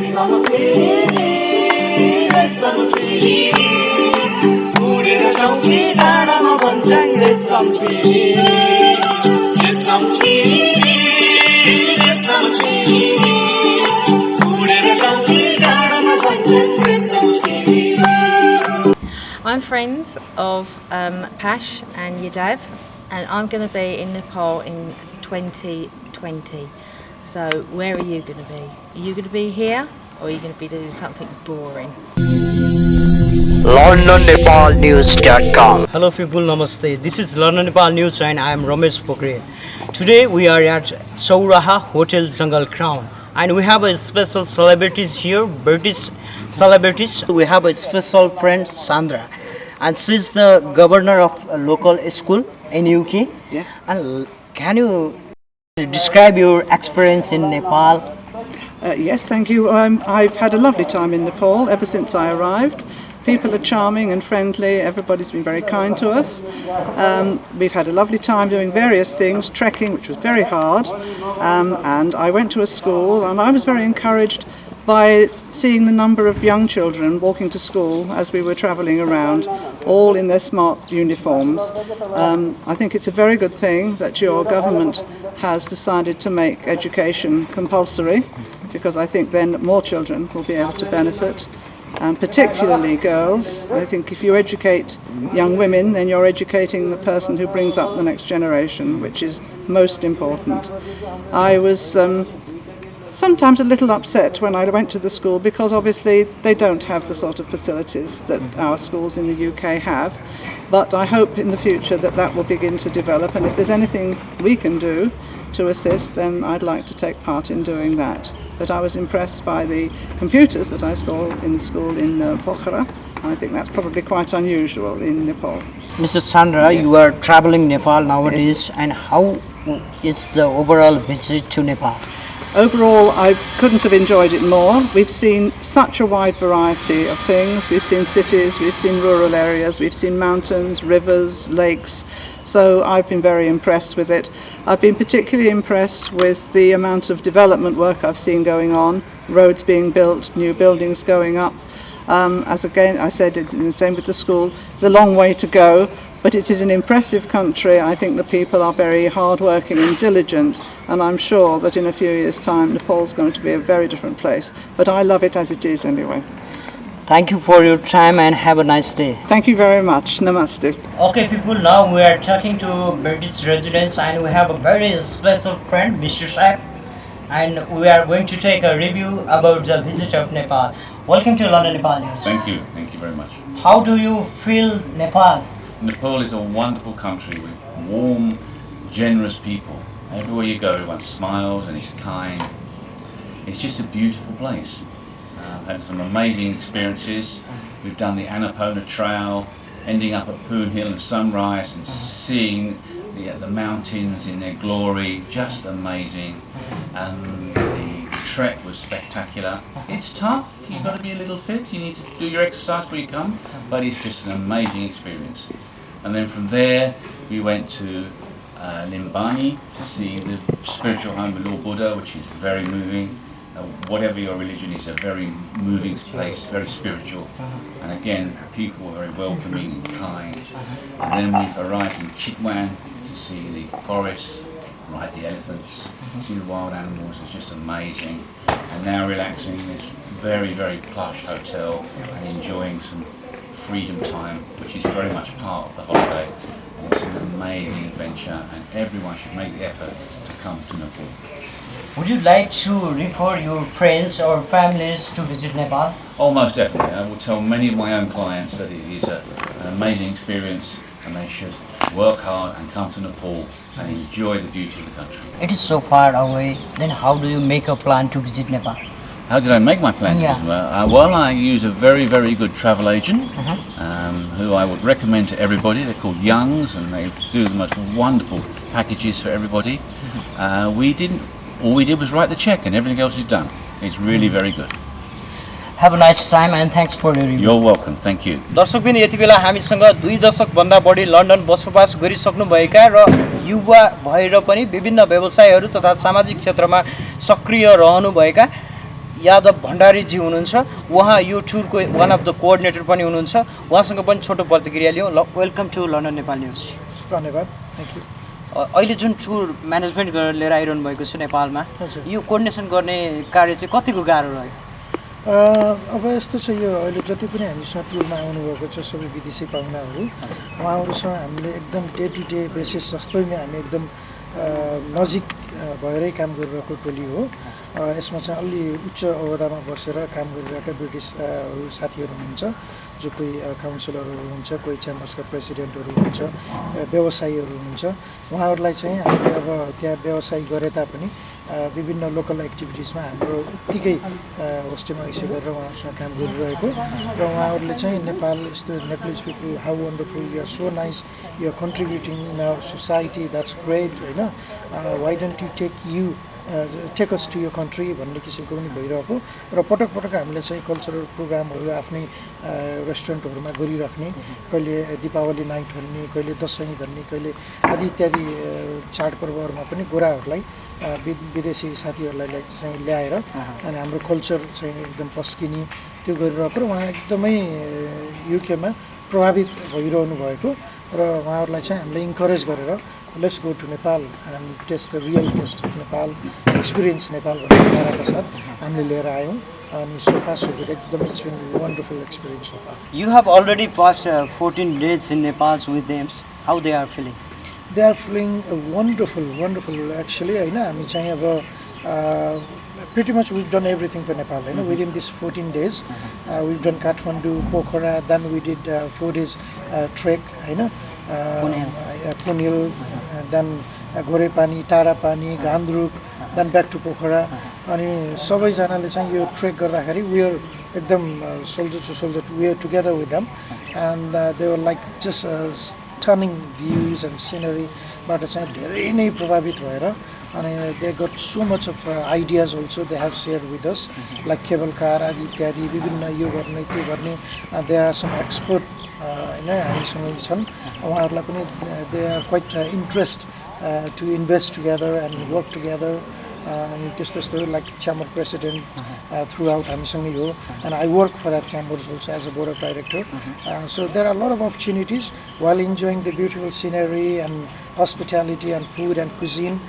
I'm friends of Pash and Yadav, and I'm going to be in Nepal in 2020. So where are you going to be? Are you going to be here, or are you going to be doing something boring? LondonNepalNews.com. Hello people, namaste. This is London Nepal News and I am Ramesh Pokharel. Today we are at Sauraha Hotel Jungle Crown and we have a special celebrities here, British celebrities. We have a special friend Sandra and she's the governor of a local school in UK. Yes. And can you describe your experience in Nepal? Yes, thank you. I've had a lovely time in Nepal ever since I arrived. People are charming and friendly. Everybody's been very kind to us. We've had a lovely time doing various things, trekking, which was very hard. And I went to a school and I was very encouraged by seeing the number of young children walking to school as we were travelling around, all in their smart uniforms. I think it's a very good thing that your government has decided to make education compulsory, because I think then more children will be able to benefit, and particularly girls. I think if you educate young women, then you're educating the person who brings up the next generation, which is most important. I was sometimes a little upset when I went to the school, because obviously they don't have the sort of facilities that our schools in the UK have, but I hope in the future that that will begin to develop, and if there's anything we can do to assist, then I'd like to take part in doing that. But I was impressed by the computers that I saw in the school in Pokhara. I think that's probably quite unusual in Nepal. Mrs. Sandra, Yes. you are traveling Nepal nowadays, Yes. and how is the overall visit to Nepal? Overall, I couldn't have enjoyed it more. We've seen such a wide variety of things. We've seen cities, we've seen rural areas, we've seen mountains, rivers, lakes. So I've been very impressed with it. I've been particularly impressed with the amount of development work I've seen going on, roads being built, new buildings going up. As again I said, the same with the school, it's a long way to go, but it is an impressive country. I think the people are very hardworking and diligent, and I'm sure that in a few years' time Nepal's going to be a very different place. But I love it as it is anyway. Thank you for your time and have a nice day. Thank you very much. Namaste. Okay people, now we are talking to British residents and we have a very special friend, Mr. Saab, and we are going to take a review about the visit of Nepal. Welcome to London Nepal News. Thank you very much. How do you feel Nepal? Nepal is a wonderful country with warm, generous people. Everywhere you go, everyone smiles and is kind. It's just a beautiful place. I've had some amazing experiences. We've done the Annapurna Trail, ending up at Poon Hill and sunrise and seeing the mountains in their glory, just amazing. And the trek was spectacular. It's tough, you've got to be a little fit, you need to do your exercise before you come, but it's just an amazing experience. And then from there we went to Limbani to see the spiritual home of Lord Buddha, which is very moving. Whatever your religion is, a very moving place, very spiritual. And again, people were very welcoming and kind. And then we've arrived in Chitwan to see the forest, ride the elephants, see the wild animals. It's just amazing. And now relaxing in this very, very plush hotel and enjoying some freedom time, which is very much part of the holiday. And it's an amazing adventure, and everyone should make the effort to come to Nepal. Would you like to refer your friends or families to visit Nepal? Oh, most definitely. I will tell many of my own clients that it is an amazing experience, and they should work hard and come to Nepal and enjoy the beauty of the country. It is so far away, then how do you make a plan to visit Nepal? How did I make my plans? Yeah. Well, I use a very, very good travel agent who I would recommend to everybody. They're called Youngs, and they do the most wonderful packages for everybody. All we did was write the check, and everything else is done. It's really very good. Have a nice time and thanks for your review. You're welcome. Thank you. दर्शकबिन यति बेला हामीसँग 2 दशकभन्दा बढी London बसोबास गरिसक्नुभएका र युवा भएर पनि विभिन्न व्यवसायहरू तथा सामाजिक क्षेत्रमा सक्रिय रहनुभएका यादव भण्डारीजी हुनुहुन्छ उहाँ यो टुरको वान अफ द कोअर्डिनेटर पनि हुनुहुन्छ उहाँसँग पनि छोटो प्रतिक्रिया लियौँ welcome to London Nepal news धन्यवाद थ्याङ्क यू अहिले जुन टुर म्यानेजमेन्ट गरेर लिएर आइरहनु भएको छ नेपालमा यो कोअर्डिनेसन गर्ने कार्य चाहिँ कतिको गाह्रो रह्यो अब यस्तो छ यो अहिले जति पनि हामीसँग टुरमा आउनुभएको छ सबै विदेशी पाहुनाहरू उहाँहरूसँग हामीले एकदम डे टु डे बेसिस जस्तैमा हामी एकदम नजिक भएरै काम गरिरहेको टोली हो यसमा चाहिँ अलि उच्च अवधामा बसेर काम गरिरहेका ब्रिटिस साथीहरू हुनुहुन्छ जो कोही काउन्सिलरहरू हुनुहुन्छ कोही च्याम्बर्सका प्रेसिडेन्टहरू हुनुहुन्छ व्यवसायीहरू हुनुहुन्छ उहाँहरूलाई चाहिँ हामीले अब त्यहाँ व्यवसाय गरे तापनि विभिन्न लोकल एक्टिभिटिजमा हाम्रो उत्तिकै होस्टेमा यसो गरेर उहाँहरूसँग काम गरिरहेको र उहाँहरूले चाहिँ नेपाल यस्तो Nepalese people how wonderful you are so nice you are contributing in our society that's great होइन why don't you take us to यो कन्ट्री भन्ने किसिमको पनि भइरहेको र पटक पटक हामीले चाहिँ कल्चरल प्रोग्रामहरू आफ्नै रेस्टुरेन्टहरूमा गरिराख्ने कहिले दीपावली नाइट भन्ने कहिले दसैँ भन्ने कहिले आदि इत्यादि चाडपर्वहरूमा पनि गोराहरूलाई विदेशी साथीहरूलाई चाहिँ ल्याएर अनि हाम्रो कल्चर चाहिँ एकदम पस्किने त्यो गरिरहेको र उहाँ एकदमै युकेमा प्रभावित भइरहनु भएको र उहाँहरूलाई चाहिँ हामीले इन्करेज गरेर let's go to Nepal and taste the real taste of Nepal experience Nepal भन्ने नाराका साथ हामीले लिएर आयौँ अनि सोफा सोफिट एकदम it's been wonderful experience so far you have already pass 14 days in Nepal with them how they are feeling they are feeling wonderful actually होइन हामी चाहिँ अब pretty much we've done everything for Nepal within this 14 days we've done Kathmandu, Pokhara, then we did 4 days trek Punil, then Gorepani, Tarapani, Gandruk, then back to Pokhara अनि सबैजनाले चाहिँ यो track गर्दाखेरि we are एकदम soldier to soldier we are together with them and they were like just stunning views and scenery बाट चाहिँ धेरै नै प्रभावित भएर अनि they got so much of ideas also they have shared with us like cable car आदि इत्यादि विभिन्न यो गर्ने त्यो गर्ने there are some expert हामीसँग छन् उहाँहरूलाई पनि they are quite interested to invest together and work together and त्यस्तो like chamber president throughout हामीसँगै हो and I work for that chamber also as a board of director so there are a lot of opportunities while enjoying the beautiful scenery and hospitality and food and cuisine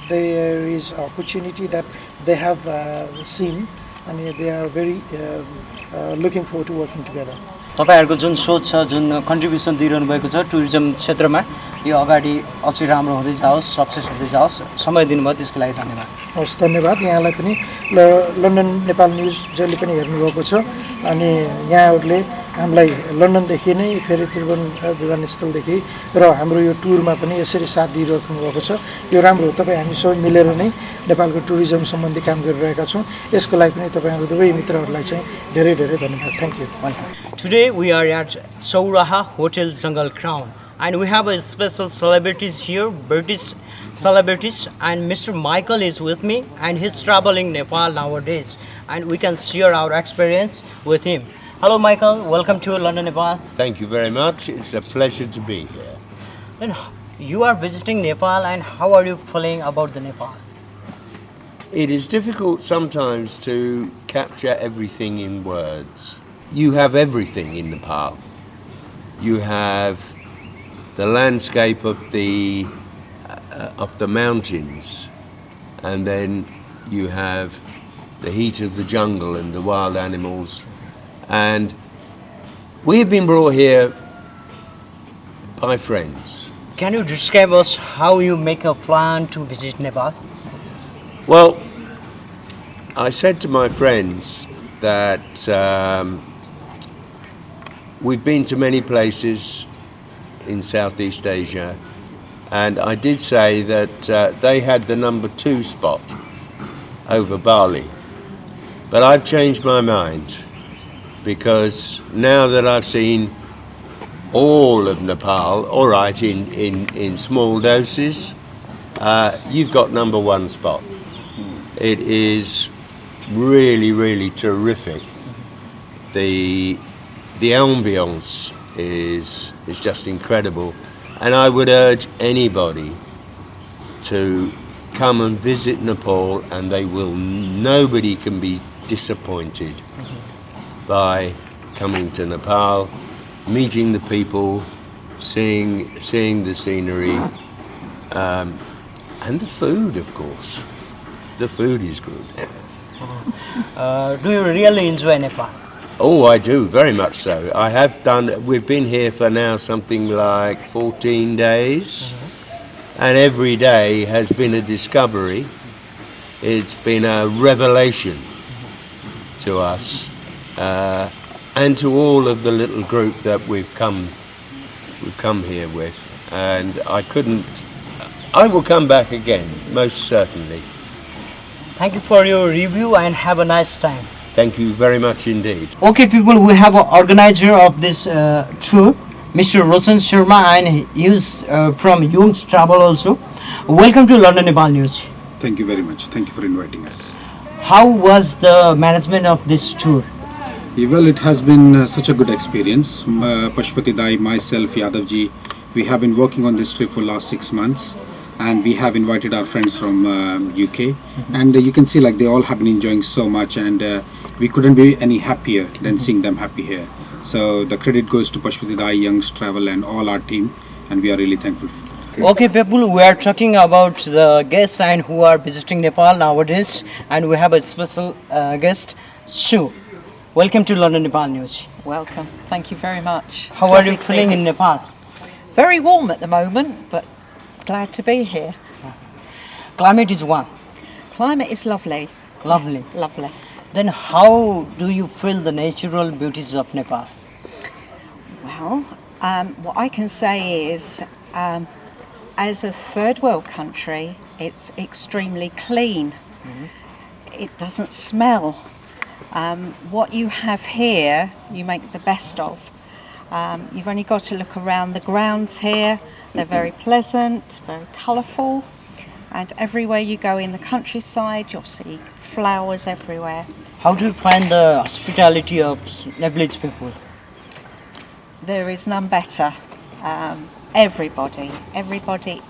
there is opportunity that they have seen and they are very looking forward to working together तपाईहरुको जुन सोच छ जुन contribution दिइरहनु भएको छ tourism क्षेत्रमा यो अगाडि अझै राम्रो हुँदै जाओस् सक्सेस हुँदै जाओस् समय दिनुभयो त्यसको लागि धन्यवाद हस् धन्यवाद यहाँलाई पनि लन्डन नेपाल न्युज जसले पनि हेर्नु भएको छ अनि यहाँहरुले हामीलाई लन्डनदेखि नै फेरि त्रिभुवन विमानस्थलदेखि र हाम्रो यो टुरमा पनि यसरी साथ दिइराख्नु भएको छ यो राम्रो हो तपाई हामी सबै मिलेर नै नेपालको टुरिज्म सम्बन्धी काम गरिरहेका छौं यसको लागि पनि तपाईहरु दुवै मित्रहरुलाई चाहिँ धेरै धेरै धन्यवाद thank you Today we are at Sauraha Hotel Jungle Crown and we have a special celebrities here, British celebrities, and Mr. Michael is with me and he's traveling Nepal nowadays and we can share our experience with him. Hello Michael, welcome to London, Nepal. Thank you very much. It's a pleasure to be here. Then you are visiting Nepal and how are you feeling about the Nepal? It is difficult sometimes to capture everything in words. You have everything in Nepal. You have the landscape of the mountains, and then you have the heat of the jungle and the wild animals. And we have been brought here by friends. Can you describe us how you make a plan to visit Nepal? Well, I said to my friends that we've been to many places in Southeast Asia, and I did say that they had the number 2 spot over Bali. But I've changed my mind because now that I've seen all of Nepal, all right, in small doses, you've got number 1 spot. It is really, really terrific. The ambience is just incredible, and I would urge anybody to come and visit Nepal, and nobody can be disappointed by coming to Nepal, meeting the people, seeing the scenery, and the food, of course. The food is good. Do you really enjoy Nepal? Oh, I do, very much so. We've been here for now something like 14 days, and every day has been a discovery. It's been a revelation to us, and to all of the little group that we've come here with. And I will come back again, most certainly. Thank you for your review and have a nice time. Thank you very much indeed. Okay, people, we have an organizer of this tour, Mr. Roshan Sharma, and he's from Young's Travel also. Welcome to London Nepal News. Thank you very much. Thank you for inviting us. How was the management of this tour? Well, it has been such a good experience. Pashupati Dai, myself, Yadavji, we have been working on this trip for last 6 months, and we have invited our friends from UK, and you can see like they all have been enjoying so much, and we couldn't be any happier than seeing them happy here. So the credit goes to Pashupati Dai, Young's Travel, and all our team, and we are really thankful. Okay, people, we are talking about the guests and who are visiting Nepal nowadays, and we have a special guest, Sue. Welcome to London Nepal News. Welcome. Thank you very much. How are you feeling in Nepal? Very warm at the moment, but glad to be here. Climate is one. Climate is lovely. Lovely. Yes, lovely. Then how do you feel the natural beauties of Nepal? Well, what I can say is, as a third world country, it's extremely clean. It doesn't smell. What you have here, you make the best of. You've only got to look around the grounds here. They're very pleasant, very colourful, and everywhere you go in the countryside, you'll see flowers everywhere. How do you find the hospitality of Nepalese people? There is none better. Everybody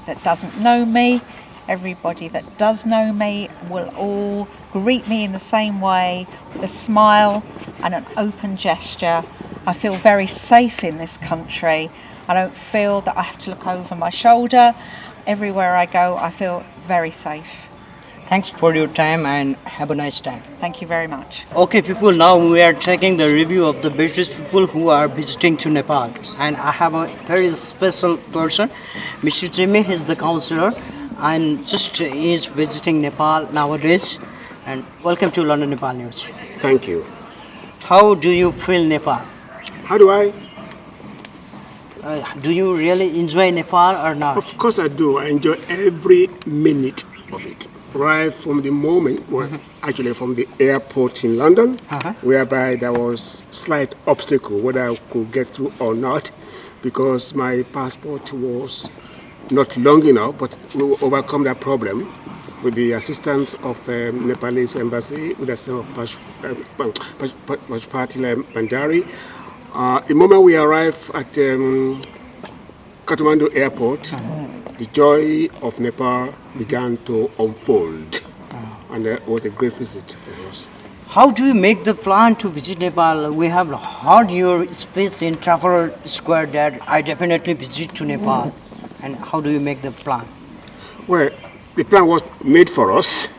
that doesn't know me, everybody that does know me will all greet me in the same way, with a smile and an open gesture. I feel very safe in this country. I don't feel that I have to look over my shoulder. Everywhere I go, I feel very safe. Thanks for your time and have a nice time. Thank you very much. Okay, people, now we are taking the review of the British people who are visiting to Nepal. And I have a very special person, Mr. Jimmy. He's the counselor and just is visiting Nepal nowadays. And welcome to London Nepal News. Thank you. How do you feel Nepal? How do I? Do you really enjoy Nepal or not? Of course I do. I enjoy every minute of it. Right from the moment, actually from the airport in London, whereby there was slight obstacle whether I could get through or not, because my passport was not long enough, but we will overcome that problem with the assistance of Nepalese embassy, with the assistance of Bhandari. The moment we arrived at Kathmandu airport, the joy of Nepal began to unfold, and it was a great visit for us. How do you make the plan to visit Nepal? We have heard your speech in Trafalgar Square that I definitely visit to Nepal. And how do you make the plan? Well, the plan was made for us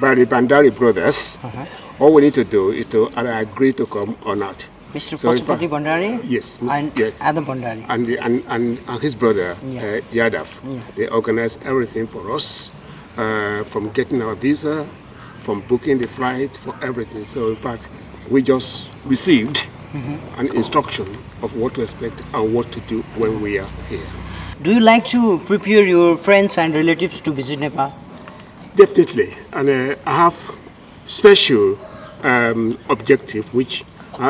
by the Bhandari brothers. All we need to do is to either agree to come or not. Mr. Pashupati Bhandari? Yes. And Adam Bhandari? And his brother, Yadav. They organized everything for us, from getting our visa, from booking the flight, for everything. So in fact, we just received an instruction of what to expect and what to do when we are here. Do you like to prepare your friends and relatives to visit Nepal? Definitely. And I have special objective, which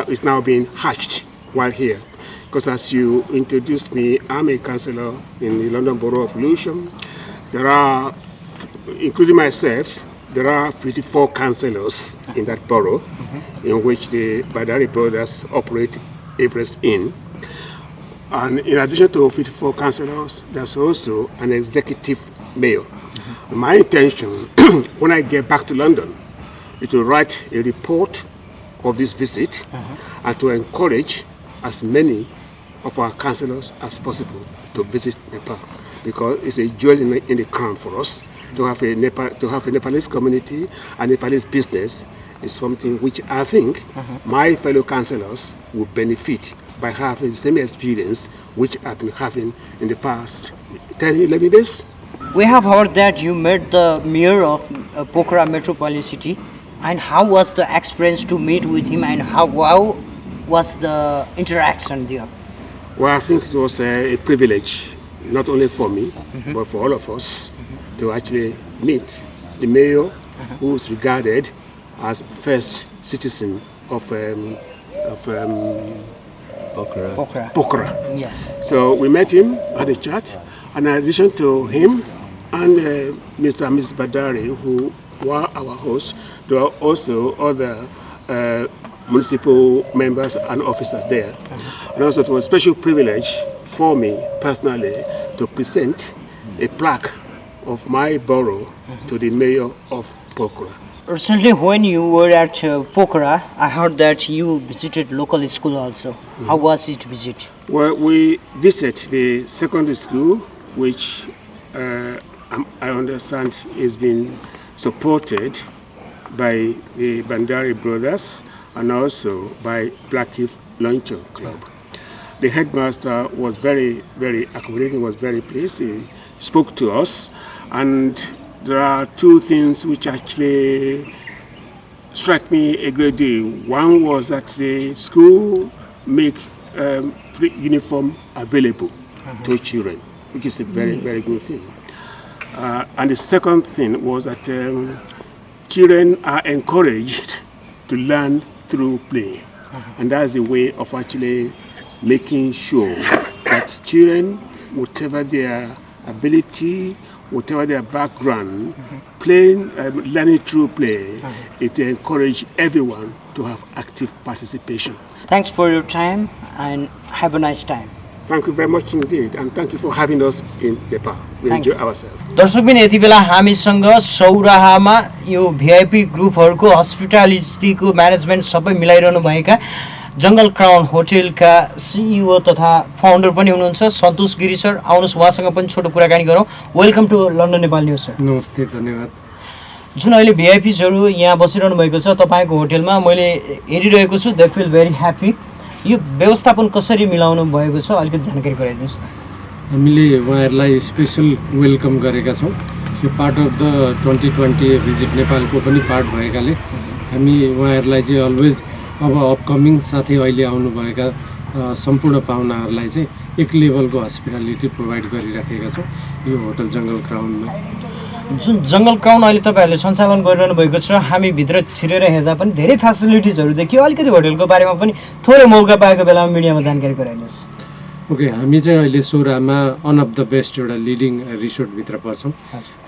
is now being hatched while here. Because as you introduced me, I'm a councillor in the London Borough of Lewisham. There are, including myself, there are 54 councillors in that borough, in which the Bhandari brothers operate Everest Inn. And in addition to 54 councillors, there's also an executive mayor. My intention, when I get back to London, is to write a report of this visit and to encourage as many of our councillors as possible to visit Nepal, because it's a jewel in the crown for us to have a Nepalese community and Nepalese business is something which I think my fellow councillors will benefit by having the same experience which I've been having in the past 10, 11 days. We have heard that you met the mayor of Pokhara metropolitan city, and how was the experience to meet with him, and how was the interaction there? Well, I think it was a privilege, not only for me, but for all of us, to actually meet the mayor, who is regarded as first citizen of Pokhara. Yeah. So we met him, had a chat, and in addition to him and Mr. and Mrs. Bhandari, who were our hosts, there were also other municipal members and officers there. And also it was a special privilege for me personally to present a plaque of my borough to the mayor of Pokhara. Recently, when you were at Pokhara, I heard that you visited local school also. How was it visit? Well, we visit the secondary school, which I understand is being supported by the Bhandari brothers and also by Blackheath Luncheon Club. The headmaster was very, very accommodating, was very pleased. He spoke to us, and there are two things which actually struck me a great deal. One was that the school make free uniform available to children, which is a very, very good thing. And the second thing was that children are encouraged to learn through play. And that's the way of actually making sure that children, whatever their ability, whatever their background, playing, learning through play, it encourages everyone to have active participation. Thanks for your time and have a nice time. Thank you very much indeed, and thank you for having us in Nepal. We enjoy ourselves. दर्शकबिन यति बेला हामीसँग सौराहामा यो VIP ग्रुपहरूको हस्पिटालिटीको management सबै मिलाइरहनु भएका जङ्गल crown होटेलका CEO तथा founder पनि हुनुहुन्छ सन्तोष गिरी sir. आउनुहोस् उहाँसँग पनि छोटो कुराकानी गरौँ। Welcome to London Nepal news sir. नमस्ते, धन्यवाद। जुन अहिले भिआइपिजहरू यहाँ बसिरहनु भएको छ तपाईँको होटेलमा, मैले हेरिरहेको छु, दे फिल भेरी ह्याप्पी। यो व्यवस्थापन कसरी मिलाउनु भएको छ अलिकति जानकारी गराइदिनुहोस् न। हामीले उहाँहरूलाई स्पेसल वेलकम गरेका छौँ। यो पार्ट अफ द 2020 भिजिट नेपालको पनि पार्ट भएकाले हामी उहाँहरूलाई चाहिँ अलवेज अब अपकमिङ साथै अहिले आउनुभएका सम्पूर्ण पाहुनाहरूलाई चाहिँ एक लेभलको हस्पिटालिटी प्रोभाइड गरिराखेका छौँ यो होटल जङ्गल क्राउनमा। जुन जङ्गल क्राउन अहिले तपाईँहरूले सञ्चालन गरिरहनु भएको छ, हामी भित्र छिरेर हेर्दा पनि धेरै फेसिलिटिजहरू देखियो। अलिकति होटलको बारेमा पनि थोरै मौका पाएको बेलामा मिडियामा जानकारी गराइदिनुहोस्। ओके, हामी चाहिँ अहिले सौराहामा वान अफ द बेस्ट एउटा लिडिङ रिसोर्टभित्र पर्छौँ।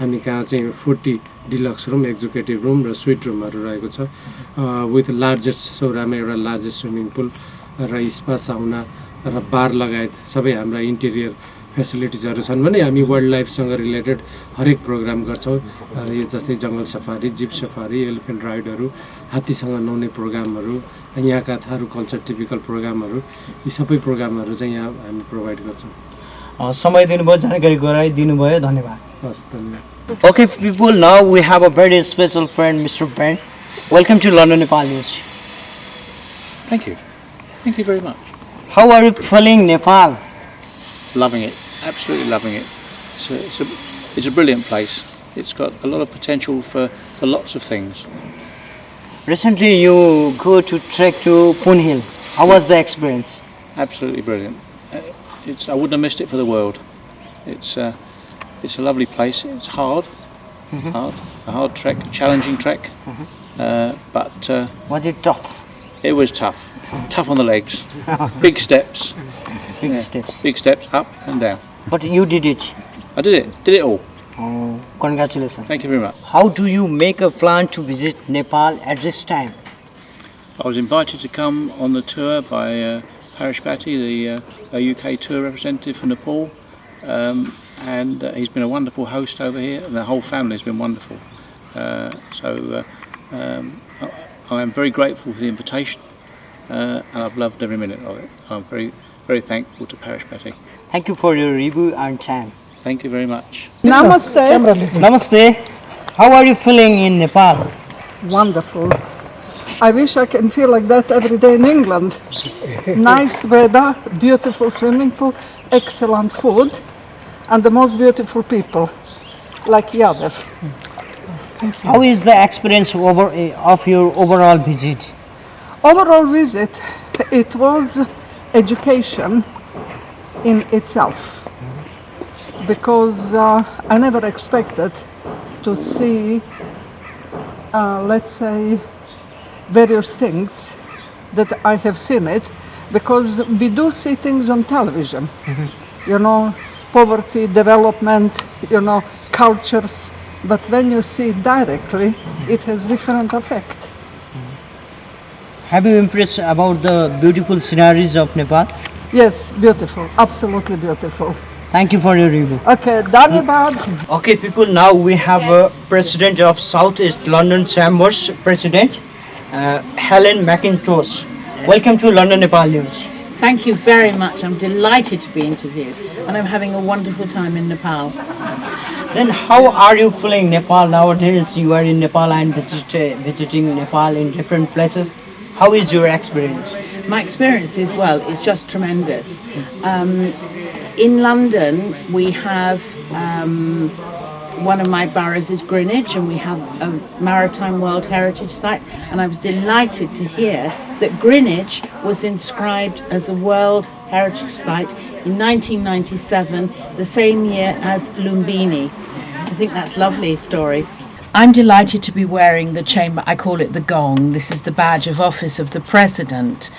हामी कहाँ चाहिँ 40 डिलक्स रुम, एक्जिक्युटिभ रुम र स्विट रुमहरू रहेको छ विथ लार्जेस्ट, सौराहामा एउटा लार्जेस्ट स्विमिङ पुल र स्पा, साउना र बार लगायत सबै हाम्रा इन्टेरियर फेसिलिटिजहरू छन् भने हामी वाइल्ड लाइफसँग रिलेटेड हरेक प्रोग्राम गर्छौँ। यो जस्तै जङ्गल सफारी, जिप सफारी, एलिफेन्ट राइडहरू, हात्तीसँग नुहाउने प्रोग्रामहरू, यहाँका थारू कल्चर टिपिकल प्रोग्रामहरू, यी सबै प्रोग्रामहरू चाहिँ यहाँ हामी प्रोभाइड गर्छौँ। समय दिनुभयो, जानकारी गराइदिनु भयो, धन्यवाद। हस्, धन्यवाद। Okay people, now we have a very special friend, Mr. Ben. Welcome to London Nepal News. Thank you. Thank you very much. How are you feeling Nepal? Loving it. Absolutely loving it. It's a brilliant place. It's got a lot of potential for lots of things. Recently you go to trek to Poon Hill. How was the experience? Absolutely brilliant. I wouldn't have missed it for the world. It's a lovely place. It's hard, a hard trek, challenging trek. But was it tough? It was tough. Tough on the legs. Big steps. Big steps up and down. But you did it. I did it. Did it all. Oh, congratulations. Thank you very much. How do you make a plan to visit Nepal at this time? I was invited to come on the tour by Ramesh Pokharel, the UK tour representative for Nepal. and he's been a wonderful host over here, and the whole family has been wonderful. I am very grateful for the invitation, and I've loved every minute of it. I'm very, very thankful to Parish Betty. Thank you for your review and time. Thank you very much. Namaste. Namaste. How are you feeling in Nepal? Wonderful. I wish I can feel like that every day in England. Nice weather, beautiful swimming pool, excellent food, and the most beautiful people, like Yadav. How is the experience of your overall visit? Overall visit, it was education in itself, because I never expected to see, let's say, various things that I have seen it, because we do see things on television, you know, poverty, development, you know, cultures, but when you see it directly, it has different effect. Have you impressed about the beautiful sceneries of Nepal? Yes, beautiful, absolutely beautiful. Thank you for your review. Okay, Dhanibad. Okay, people, now we have a president of Southeast London Chambers, President Helen McIntosh. Welcome to London Nepal News. Thank you very much. I'm delighted to be interviewed, and I'm having a wonderful time in Nepal. Then how are you feeling Nepal nowadays? You are in Nepal and visiting Nepal in different places. How is your experience? My experience is, well, it's just tremendous. In London, we have one of my boroughs is Greenwich, and we have a Maritime World Heritage Site, and I was delighted to hear that Greenwich was inscribed as a World Heritage Site in 1997, the same year as Lumbini. I think that's a lovely story. I'm delighted to be wearing the chamber, I call it the gong. This is the badge of office of the President.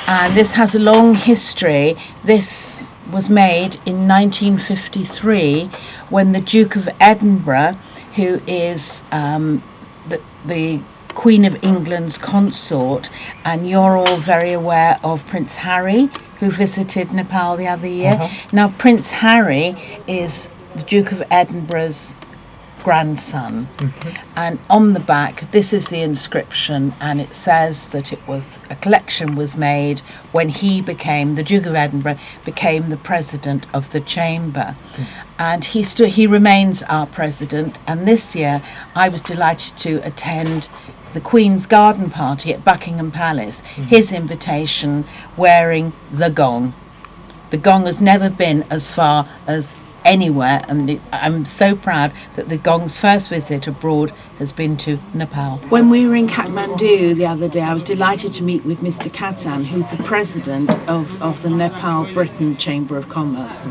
And this has a long history. This was made in 1953 when the Duke of Edinburgh, who is the Queen of England's consort, and you're all very aware of Prince Harry, who visited Nepal the other year. Now, Prince Harry is the Duke of Edinburgh's grandson, and on the back this is the inscription, and it says that it was a collection was made when he became the Duke of Edinburgh, became the president of the chamber, and he remains our president. And this year I was delighted to attend the Queen's garden party at Buckingham Palace, his invitation, wearing the gong. The gong has never been as far as anywhere, and I'm so proud that the gong's first visit abroad has been to Nepal. When we were in Kathmandu the other day, I was delighted to meet with Mr. Khatan, who's the president of the Nepal Britain Chambers of Commerce,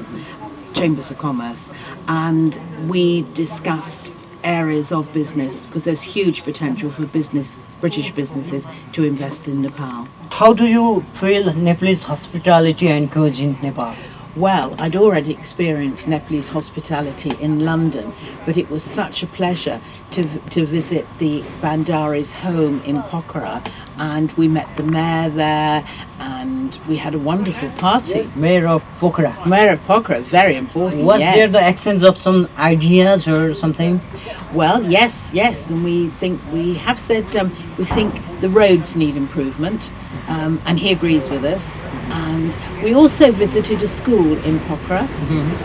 and we discussed areas of business, because there's huge potential for British businesses to invest in Nepal. How do you feel Nepalese hospitality and cuisine in Nepal? Well, I'd already experienced Nepalese hospitality in London, but it was such a pleasure to visit the Bhandari's home in Pokhara, and we met the mayor there, and we had a wonderful party. Mayor of Pokhara. Mayor of Pokhara, very important. Was there the exchange of some ideas or something? Well, yes, and we think the roads need improvement, and he agrees with us. And we also visited a school in Pokhara,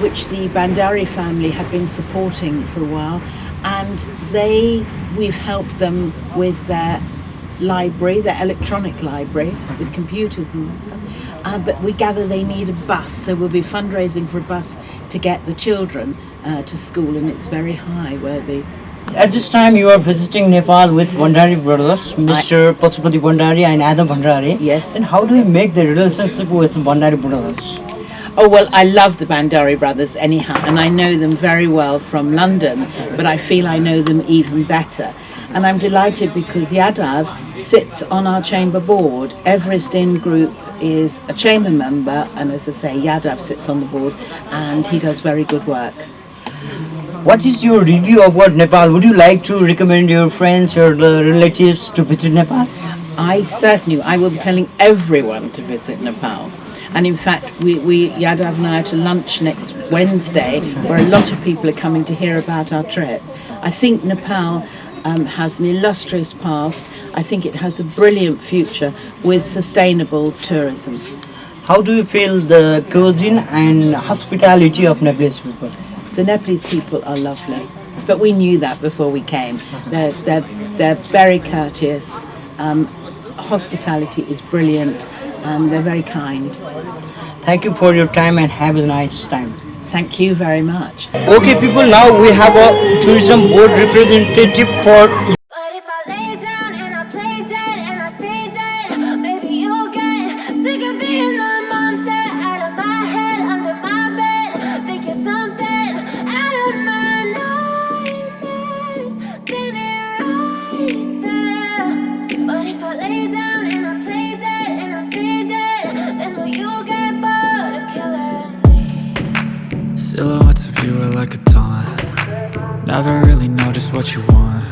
which the Bhandari family have been supporting for a while, and we've helped them with their library, their electronic library, with computers and stuff. But we gather they need a bus, so we'll be fundraising for a bus to get the children to school, and it's very high where they... At this time you are visiting Nepal with Bhandari brothers, Mr. Pachupati Bhandari and Adam Bhandari. Yes. And how do you make the relationship with Bhandari brothers? Oh, well, I love the Bhandari brothers anyhow, and I know them very well from London, but I feel I know them even better. And I'm delighted because Yadav sits on our chamber board. Everest Inn Group is a chamber member, and as I say, Yadav sits on the board, and he does very good work. What is your review about Nepal? Would you like to recommend your friends or relatives to visit Nepal? I will be telling everyone to visit Nepal. And in fact, Yadav and I are to lunch next Wednesday, where a lot of people are coming to hear about our trip. I think Nepal has an illustrious past. I think it has a brilliant future with sustainable tourism. How do you feel the cuisine and hospitality of Nepalese people? The Nepalese people are lovely, but we knew that before we came. They're very courteous. Hospitality is brilliant, and they're very kind. Thank you for your time and have a nice time. Thank you very much. Okay, people, now we have a tourism board representative for. But if I lay down and I play dead and I stay dead, maybe you'll get sick of being the monster out of my head, under my bed. Think you're something out of my nightmares, standing right there. But if I lay down and I play dead and I stay dead, then will you get bored of killing me? Silhouettes of you are like a taunt. Never really know just what you want.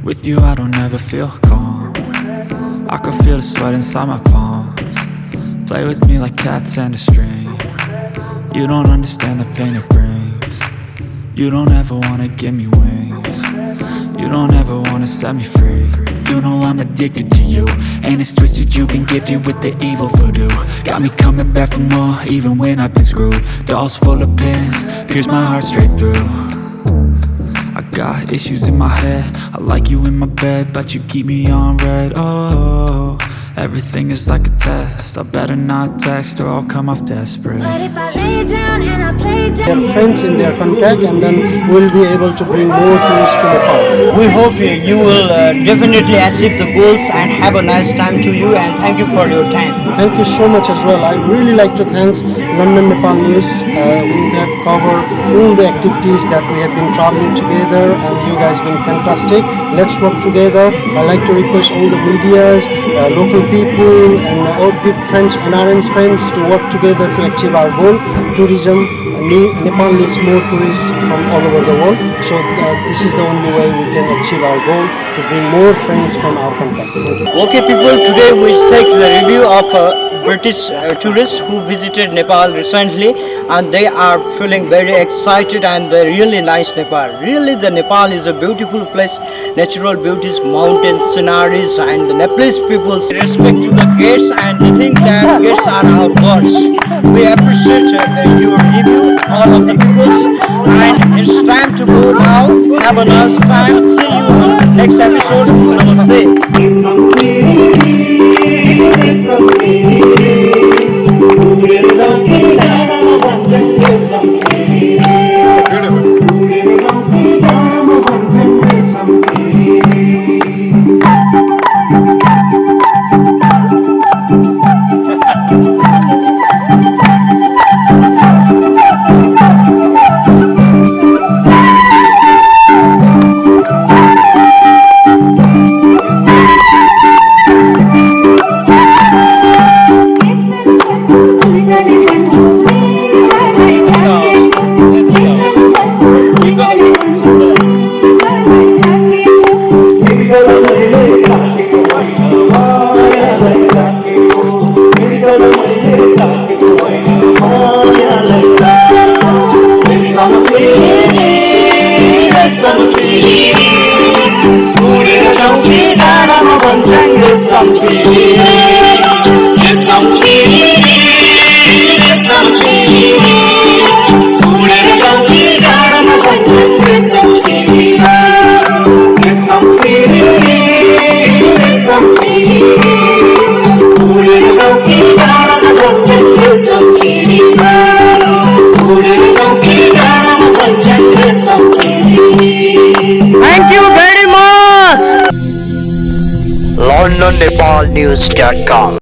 With you I don't ever feel calm. I can feel the sweat inside my palms. Play with me like cats and a string. You don't understand the pain it brings. You don't ever wanna give me wings. You don't ever wanna set me free. You know I'm addicted to you, and it's twisted, you've been gifted with the evil voodoo. Got me coming back for more, even when I've been screwed. Dolls full of pins, pierce my heart straight through. I got issues in my head, I like you in my bed, but you keep me on red. Oh, everything is like a test, I better not text or I'll come off desperate. But if I lay down and I play dead, Their friends in their contact, and then we'll be able to bring more tourists to Nepal. We hope you will definitely achieve the goals and have a nice time to you, and thank you for your time. Thank you so much as well. I really like to thank London Nepal News. We have covered all the activities that we have been traveling together, and you guys have been fantastic. Let's work together. I like to request all the medias, local people, and all big friends, NRN's friends, to work together to achieve our goal. Tourism. Nepal needs more tourists from all over the world, so this is the only way we can achieve our goal, to bring more friends from our contact. Thank you. Okay, people, today we take the review of British tourists who visited Nepal recently, and they are feeling very excited and they really nice Nepal. Really, the Nepal is a beautiful place, natural beauties, mountains, sceneries, and the Nepalese people respect to the guests and they think that guests are our gods. We appreciate your review, all of the peoples, and it's time to go now. Have a nice time. See you on next episode. Namaste. Thank you very much. LondonNepalNews.com